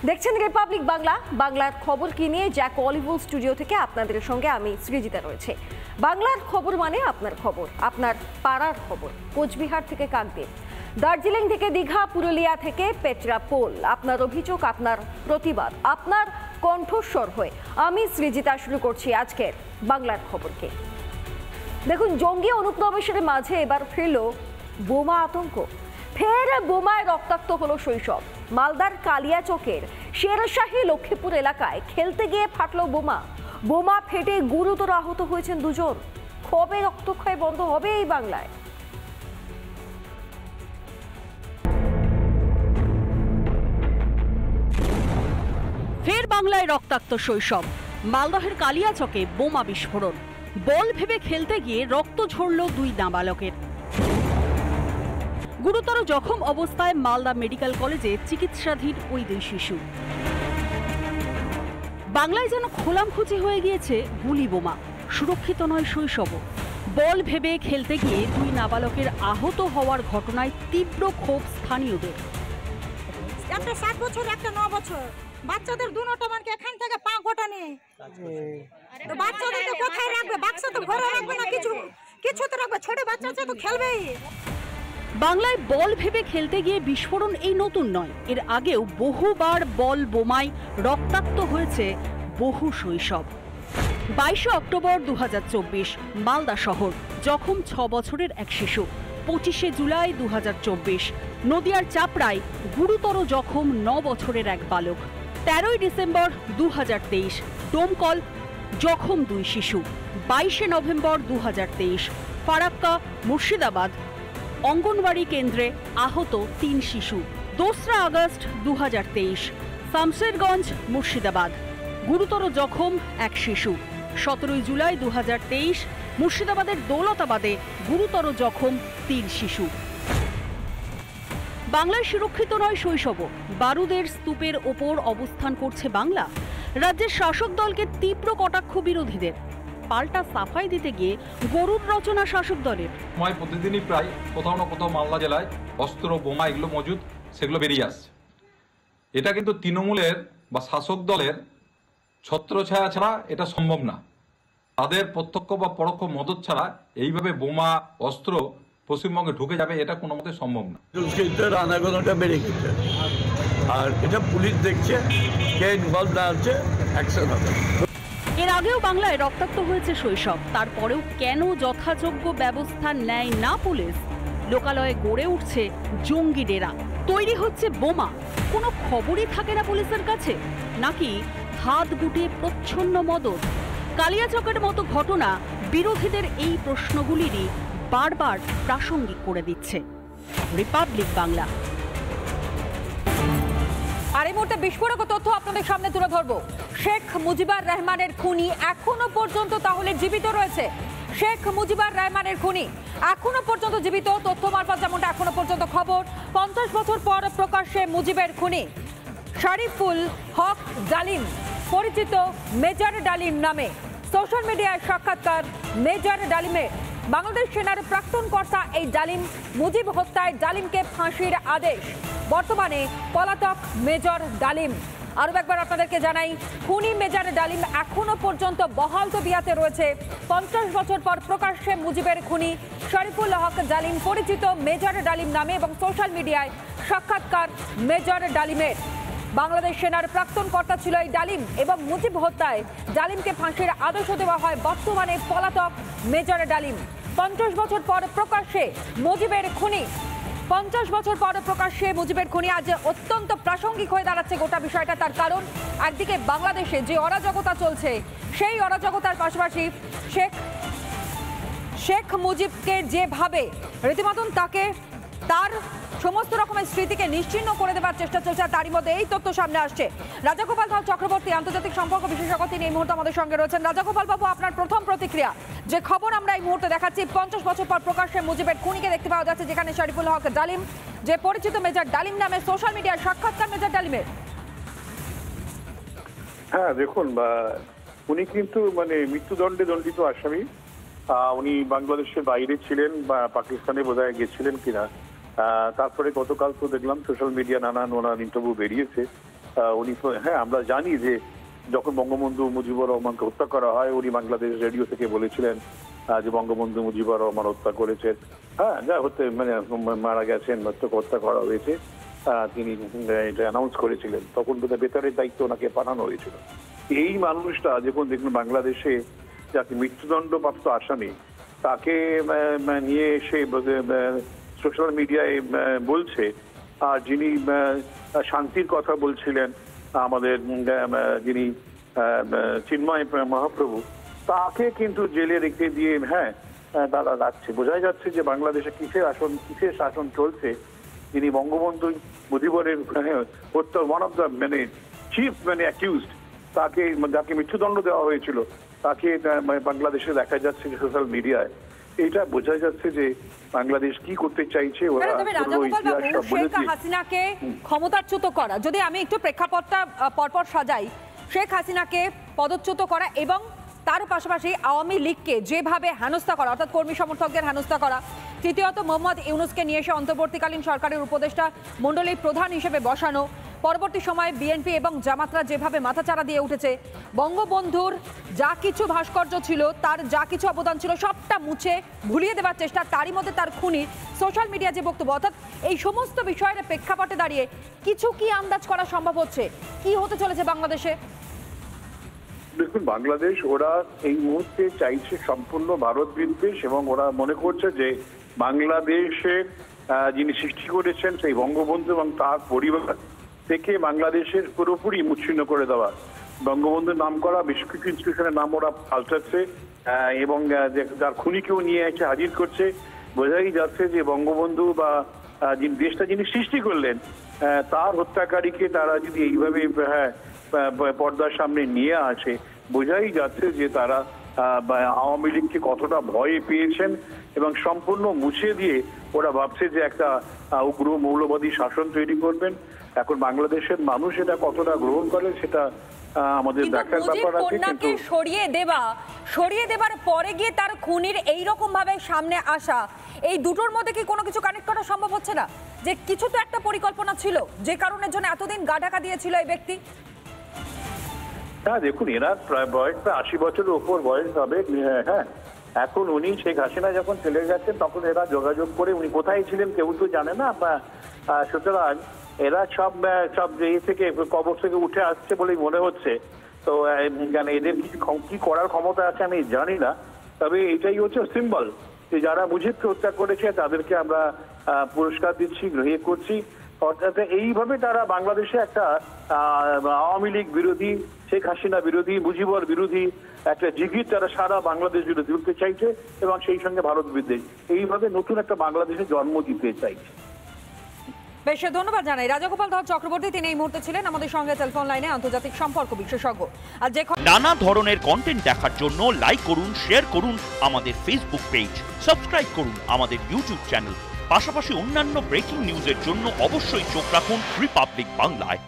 দেখছেন রিপাবলিক বাংলা, বাংলার খবর কি নিয়ে জ্যাক অলিভুল স্টুডিও থেকে আপনাদের সঙ্গে আমি সৃজিতা রয়েছে। বাংলার খবর মানে আপনার খবর, আপনার পাড়ার খবর। কোচবিহার থেকে কাকদ্বীপ, দার্জিলিং থেকে দীঘা, পুরুলিয়া থেকে পেট্রাপোল, আপনার অভিযোগ, আপনার প্রতিবাদ, আপনার কণ্ঠস্বর হয়ে আমি সৃজিতা শুরু করছি আজকের বাংলার খবরকে। দেখুন, জঙ্গি অনুপ্রবেশের মাঝে এবার ফিরল বোমা আতঙ্ক। ফের বোমায় রক্তাক্ত হলো শৈশব। মালদার কালিয়াচকের শেরশাহী লক্ষ্মীপুর এলাকায় খেলতে গিয়ে ফাটল বোমা। বোমা ফেটে গুরুতর আহত হয়েছেন দুজন। কবে রক্তক্ষয় বন্ধ হবে এই বাংলায়? ফের বাংলায় রক্তাক্ত শৈশব। মালদহের কালিয়াচকে বোমা বিস্ফোরণ। বল ভেবে খেলতে গিয়ে রক্ত ঝরল দুই নাবালকের। গুরুতর জখম অবস্থায় মালদা মেডিকেল কলেজে চিকিৎসাধীন ওই দুই শিশু। বাংলায় যেন খোলামখুচি হয়ে গিয়েছে গুলি বোমা। সুরক্ষিত নয় শৈশবও। বল ভেবে খেলতে গিয়ে দুই নাবালকের আহত হওয়ার ঘটনায় তীব্র ক্ষোভ স্থানীয়দের। একটা 7 বছর, একটা 9 বছর, বাচ্চাদের দুটো মানকে এখান থেকে পা গোটা নেই। তো বাচ্চাদেরকে কোথায় রাখবে? বাচ্চা তো ঘরে রাখবে না, কিছু তো রাখবে। ছোট বাচ্চা তো খেলবেই। বাংলায় বল ভেবে খেলতে গিয়ে বিস্ফোরণ এই নতুন নয়। এর আগেও বহুবার বল বোমায় রক্তাক্ত হয়েছে বহু শৈশব। 22 অক্টোবর 2024 মালদা শহর, জখম 6 বছরের এক শিশু। 25 জুলাই 2024 নদিয়ার চাপড়ায় গুরুতর জখম 9 বছরের এক বালক। 13 ডিসেম্বর 2023 ডোমকল, জখম 2 শিশু। 22 নভেম্বর 2023 ফারাক্কা মুর্শিদাবাদ অঙ্গনওয়াড়ি কেন্দ্রে আহত 3 শিশু। 2 আগস্ট 2023 শামশেরগঞ্জ মুর্শিদাবাদ গুরুতর জখম এক শিশু। 17 জুলাই 2023 মুর্শিদাবাদের দৌলতাবাদে গুরুতর জখম 3 শিশু। বাংলায় সুরক্ষিত নয় শৈশবও। বারুদের স্তূপের ওপর অবস্থান করছে বাংলা। রাজ্যের শাসক দলকে তীব্র কটাক্ষ বিরোধীদের। পাল্টা সাফাই দিতে গিয়ে গরুর রচনা শাসক দলের। প্রতিদিনই প্রায় কোথাও না কোথাও মালদা জেলায় অস্ত্র, বোমা এগুলো মজুদ, সেগুলো বেরিয়ে আসছে। এটা কিন্তু তৃণমূলের বা শাসক দলের ছত্রছায়া ছাড়া এটা সম্ভব না। তাদের প্রত্যক্ষ বা পরোক্ষ মদত ছাড়া এইভাবে বোমা, অস্ত্র পশ্চিমবঙ্গে ঢুকে যাবে, এটা কোনো মতে সম্ভব না। আনাগোনাটা বেড়ে গেছে, আর এটা পুলিশ দেখছে, কে ইনভলভ না আছে অ্যাকশন হবে। এর আগেও বাংলায় রক্তাক্ত হয়েছে শৈশব। তারপরেও কেন যথাযোগ্য ব্যবস্থা নেয় না পুলিশ? লোকালয়ে গড়ে উঠছে জঙ্গি ডেরা, তৈরি হচ্ছে বোমা। কোনো খবরই থাকে না পুলিশের কাছে, নাকি হাত গুটিয়ে প্রচ্ছন্ন মদত? কালিয়াচকের মতো ঘটনা বিরোধীদের এই প্রশ্নগুলিরই বারবার প্রাসঙ্গিক করে দিচ্ছে। রিপাবলিক বাংলা। আর এই মুহূর্তে বিস্ফোরক তথ্য আপনাদের সামনে তুলে ধরবো। শেখ মুজিবুর রহমানের খুনি এখনো পর্যন্ত তাহলে জীবিত রয়েছে। শেখ মুজিবুর রহমানের খুনি এখনো পর্যন্ত জীবিত। তথ্য মারফত যেমনটা এখনো পর্যন্ত খবর, 50 বছর পর প্রকাশ্যে মুজিবের খুনি শরীফুল হক ডালিম, পরিচিত মেজর ডালিম নামে। সোশ্যাল মিডিয়ায় সাক্ষাৎকার মেজর ডালিমের। বাংলাদেশ সেনার প্রাক্তন কর্তা এই ডালিম। মুজিব হত্যায় ডালিমকে ফাঁসির আদেশ। বর্তমানে পলাতক মেজর ডালিম। আরও একবার আপনাদেরকে জানাই, খুনি মেজর ডালিম এখনো পর্যন্ত বহাল তবিয়াতে রয়েছে। 50 বছর পর প্রকাশ্যে মুজিবের খুনি শরীফুল হক ডালিম, পরিচিত মেজর ডালিম নামে, এবং সোশ্যাল মিডিয়ায় সাক্ষাৎকার মেজর ডালিমের। বাংলাদেশ সেনার প্রাক্তন কর্তা ছিল এই ডালিম, এবং মুজিব হত্যায় ডালিমকে ফাঁসির আদেশ দেওয়া হয়। বর্তমানে পলাতক মেজর ডালিম। 50 বছর পর প্রকাশ্যে মুজিবের খুনি। 50 বছর পর প্রকাশ্যে মুজিবের খুনি আজ অত্যন্ত প্রাসঙ্গিক হয়ে দাঁড়াচ্ছে গোটা বিষয়টা। তার কারণ, একদিকে বাংলাদেশে যে অরাজকতা চলছে, সেই অরাজকতার পাশাপাশি শেখ মুজিবকে যেভাবে রীতিমতন তাকে তার সমস্ত রকমের স্মৃতিকে নিশ্চিহ্ন করে দেওয়ার চেষ্টা চলছে, তারই মধ্যে এই তথ্য সামনে আসছে। রাজাগোপাল চক্রবর্তী, আন্তর্জাতিক সম্পর্ক বিশেষজ্ঞ, তিনি এই মুহূর্তে আমাদের সঙ্গে রয়েছেন। রাজাগোপাল বাবু, আপনার প্রথম প্রতিক্রিয়া। যে খবর আমরা এই মুহূর্তে দেখাচ্ছি, 50 বছর পর প্রকাশ্যে মুজিবের খুনিকে দেখতে পাওয়া যাচ্ছে, যেখানে শরীফুল হক ডালিম, যে পরিচিত মেজর ডালিম নামে, সোশ্যাল মিডিয়ায় সাক্ষাৎকার মেজর ডালিমের। হ্যাঁ, দেখুন, উনি কিন্তু মৃত্যুদণ্ডে দণ্ডিত আসামি। উনি বাংলাদেশের বাইরে ছিলেন বা পাকিস্তানে বোধহয় গেছিলেন কিনা। তারপরে গতকাল তো দেখলাম সোশ্যাল মিডিয়া নানান ইন্টারভিউ বেরিয়েছে উনি হ্যাঁ আমরা জানি যে যখন বঙ্গবন্ধু মুজিবুর রহমানকে হত্যা করা হয় উনি বাংলাদেশ রেডিও থেকে বলেছিলেন যে বঙ্গবন্ধু মুজিবুর রহমান হত্যা করেছেন, হ্যাঁ যা হতে মানে মারা গেছেন, হত্যা করা হয়েছে, তিনি এটা অ্যানাউন্স করেছিলেন। তখন বোধহয় বেতারের দায়িত্ব ওনাকে পাঠানো হয়েছিল। এই মানুষটা যখন দেখুন বাংলাদেশে যাকে মৃত্যুদণ্ডপ্রাপ্ত আসামি তাকে নিয়ে এসে সোশ্যাল মিডিয়ায় বলছে, আর যিনি শান্তির কথা বলছিলেন আমাদের যিনি চিন্ময় মহাপ্রভু, তাকে কিন্তু জেলে রেখে দিয়ে হ্যাঁ তারা রাখছে। বোঝাই যাচ্ছে যে বাংলাদেশে কিসের শাসন চলছে। যিনি বঙ্গবন্ধু মুজিবুরের হত্যা ওয়ান অফ দ্য মানে চিফ মানে অ্যাকিউজড, তাকে যাকে মৃত্যুদণ্ড দেওয়া হয়েছিল তাকে বাংলাদেশে দেখা যাচ্ছে সোশ্যাল মিডিয়ায়। এটা বোঝা যাচ্ছে যে বাংলাদেশ কি করতে চাইছে। ওরা শেখ হাসিনাকে ক্ষমতাচ্যুত করা, যদি আমি একটু প্রেক্ষাপটটা পরপর সাজাই, শেখ হাসিনাকে পদচ্যুত করা এবং তার পাশাপাশি আওয়ামী লীগকে যেভাবে হেনস্থা করা, অর্থাৎ কর্মী সমর্থকদের হেনস্থা করা, তৃতীয়ত মোহাম্মদ ইউনূসকে নিয়ে এসে অন্তর্বর্তীকালীন সরকারের উপদেষ্টা মণ্ডলীর প্রধান হিসেবে বসানো, পরবর্তী সময়ে বিএনপি এবং জামাতরা যেভাবে মাথাচাড়া দিয়ে উঠেছে, বঙ্গবন্ধুর যা কিছু ভাস্কর্য ছিল, তার যা কিছু অবদান ছিল সবটা মুছে ভুলিয়ে দেওয়ার চেষ্টা, তারই মধ্যে তার খুনির সোশ্যাল মিডিয়া যে বক্তব্য, অর্থাৎ এই সমস্ত বিষয়ের প্রেক্ষাপটে দাঁড়িয়ে কিছু কি আন্দাজ করা সম্ভব হচ্ছে কি হতে চলেছে বাংলাদেশে? দেখুন বাংলাদেশ ওরা এই মুহূর্তে চাইছে সম্পূর্ণ ভারত বিদ্বেষ, এবং ওরা মনে করছে যে বাংলাদেশের যিনি সৃষ্টি করেছেন সেই বঙ্গবন্ধু এবং তার পরিবার থেকে বাংলাদেশের পুরোপুরি মুচ্ছিন্ন করে দেওয়া। বঙ্গবন্ধুর নাম করা বেশ কিছু ইনস্টিটিউশনের নাম ওরা পাল্টাচ্ছে এবং যার খুনিকেও নিয়ে এসে হাজির করছে। বোঝাই যাচ্ছে যে বঙ্গবন্ধু বা দেশটা যিনি সৃষ্টি করলেন তার হত্যাকারীকে তারা যদি এইভাবে পর্দার সামনে নিয়ে আসে, বোঝাই যাচ্ছে যে তারা আওয়ামী লীগকে কতটা ভয় পেয়েছেন এবং সম্পূর্ণ মুছে দিয়ে ওরা ভাবছে যে একটা উগ্র মৌলবাদী শাসন তৈরি করবেন। এখন বাংলাদেশের মানুষ এটা কতটা গ্রহণ করে সেটা আমাদের দেখার ব্যাপার আছে। কিন্তু সরিয়ে দেবার পরে গিয়ে তার খুনির এই রকম ভাবে সামনে আসা, এই দুটোর মধ্যে কি কোনো কিছু কানেক্ট করা সম্ভব হচ্ছে না? যে কিছু তো একটা পরিকল্পনা ছিল যে কারণের জন্য এতদিন গা ঢাকা দিয়েছিল এই ব্যক্তি। হ্যাঁ দেখুন এরা প্রায় বয়স 80 বছরের উপর বয়স হবে। হ্যাঁ এখন উনি শেখ হাসিনা যখন চলে গেছেন তখন এরা যোগাযোগ করে উনি কোথায় ছিলেন কেউ তো জানে না, সুতরাং এরা সব থেকে কবর থেকে উঠে আসছে বলেই মনে হচ্ছে। তো এদের কি করার ক্ষমতা আছে আমি জানি না, তবে এটাই হচ্ছে সিম্বল যে যারা মুজিবকে হত্যা করেছে তাদেরকে আমরা পুরস্কার দিচ্ছি, গ্রহণ করছি। অর্থাৎ এইভাবে তারা বাংলাদেশে একটা আওয়ামী লীগ বিরোধী, শেখ হাসিনা বিরোধী, মুজিবর বিরোধী একটা জিগির তারা সারা বাংলাদেশ জুড়ে তুলতে চাইছে এবং সেই সঙ্গে ভারত বিদ্বেষ, এইভাবে নতুন একটা বাংলাদেশে জন্ম দিতে চাইছে। বেশ ধন্যবাদ জানাই রাজাগোপাল ধর চক্রবর্তী, তিনি এই মুহূর্তে ছিলেন আমাদের সঙ্গে টেলিফোন লাইনে, আন্তর্জাতিক সম্পর্ক বিশেষজ্ঞ। আর যে নানা ধরনের কন্টেন্ট দেখার জন্য লাইক করুন, শেয়ার করুন আমাদের ফেসবুক পেজ, সাবস্ক্রাইব করুন আমাদের ইউটিউব চ্যানেল, পাশাপাশি অন্যান্য ব্রেকিং নিউজের জন্য অবশ্যই চোখ রাখুন রিপাবলিক বাংলায়।